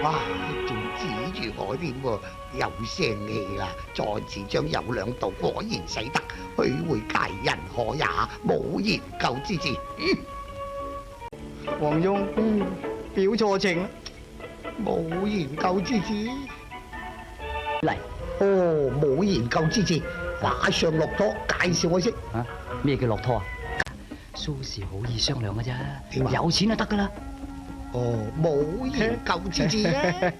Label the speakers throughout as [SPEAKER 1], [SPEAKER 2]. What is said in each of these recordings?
[SPEAKER 1] 哇，仲指住我添喎，有聲氣啦！再次將有兩道果然使得，許會介人可也，冇研究之志。
[SPEAKER 2] 黃庸，表錯情啦。
[SPEAKER 1] 冇研究之志。
[SPEAKER 2] 嚟，
[SPEAKER 1] 哦，冇研究之志，馬上落拖介紹我識。
[SPEAKER 2] 啊，咩叫落拖啊？蘇氏好易商量嘅啫，
[SPEAKER 1] 點啊
[SPEAKER 2] 有錢就得噶啦。
[SPEAKER 1] 哦，冇研究之志咧。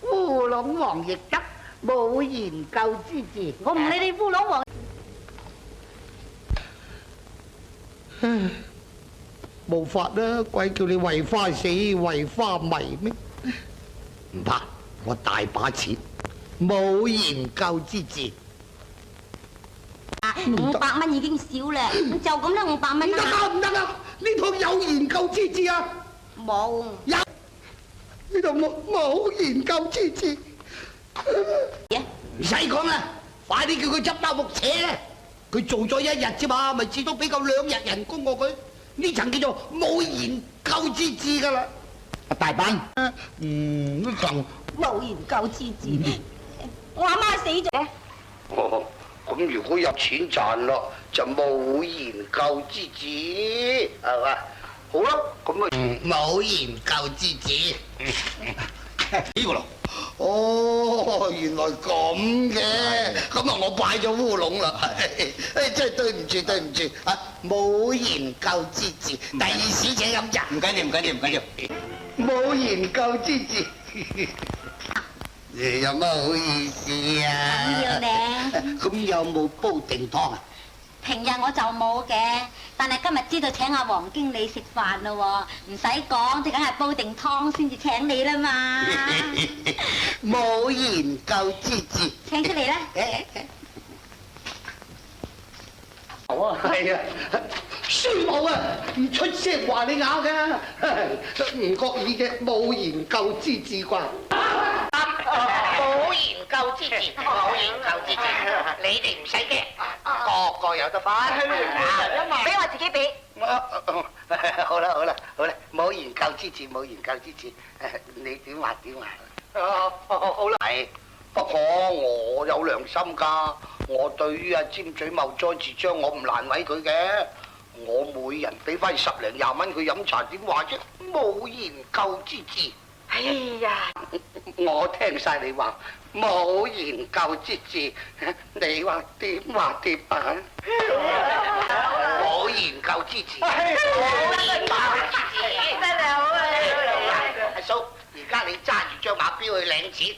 [SPEAKER 3] 烏龍王亦得，冇研究之志。我唔理你烏龍王。
[SPEAKER 1] 冇法啦，鬼叫你為花死為花迷咩？唔怕，我大把錢，冇研究之志。
[SPEAKER 4] 500蚊已經少啦，就咁啦，500蚊
[SPEAKER 1] 唔得啊！唔得啊！呢套有研究之志啊！
[SPEAKER 4] 冇。
[SPEAKER 1] 有呢度冇研究之志。唔使講啦，快啲叫佢執包木扯啦！佢做咗1日啫嘛，咪至多俾夠2日人工過佢。呢層叫做冇研究之志噶啦。大班，呢層
[SPEAKER 4] 冇研究之志。我阿媽死咗。
[SPEAKER 1] 哦，咁如果有錢賺咯，就冇研究之志，係嘛？好啦，咁啊冇研究之志。呢個咯。哦，原來咁嘅，咁啊我拜咗烏龍啦，真係對唔住對唔住啊，冇研究之志，第二使者飲茶。唔緊要唔緊要唔緊要，冇研究之志。有乜好意思啊？
[SPEAKER 4] 咁要咧？
[SPEAKER 1] 咁有冇煲定湯啊？
[SPEAKER 4] 平日我就冇嘅，但係今日知道請阿黃經理食飯咯喎，唔使講，即梗係煲定湯先至請你啦嘛。
[SPEAKER 1] 冇研究之志。
[SPEAKER 4] 請出嚟啦！
[SPEAKER 1] 好啊，係啊，孫武啊，唔出聲話你咬㗎，唔覺意嘅冇研究之志啩。
[SPEAKER 3] 冇研究之志，冇研究之志，你哋唔使驚，個個有得分。俾我自己俾。
[SPEAKER 1] 好啦好啦好啦，冇研究之志冇研究之志，你點話點話？好啦。係，不過我有良心㗎，我對於阿尖嘴茂哉字章我唔難為佢嘅，我每人俾翻10零20蚊佢飲茶點話啫？冇研究之志。
[SPEAKER 3] 哎呀，
[SPEAKER 1] 我聽晒你話冇研究之志，你話點話點啊？冇研究之志，冇研究之志，
[SPEAKER 3] 真係好啊！
[SPEAKER 1] 阿叔，而家你揸住張馬標去領錢。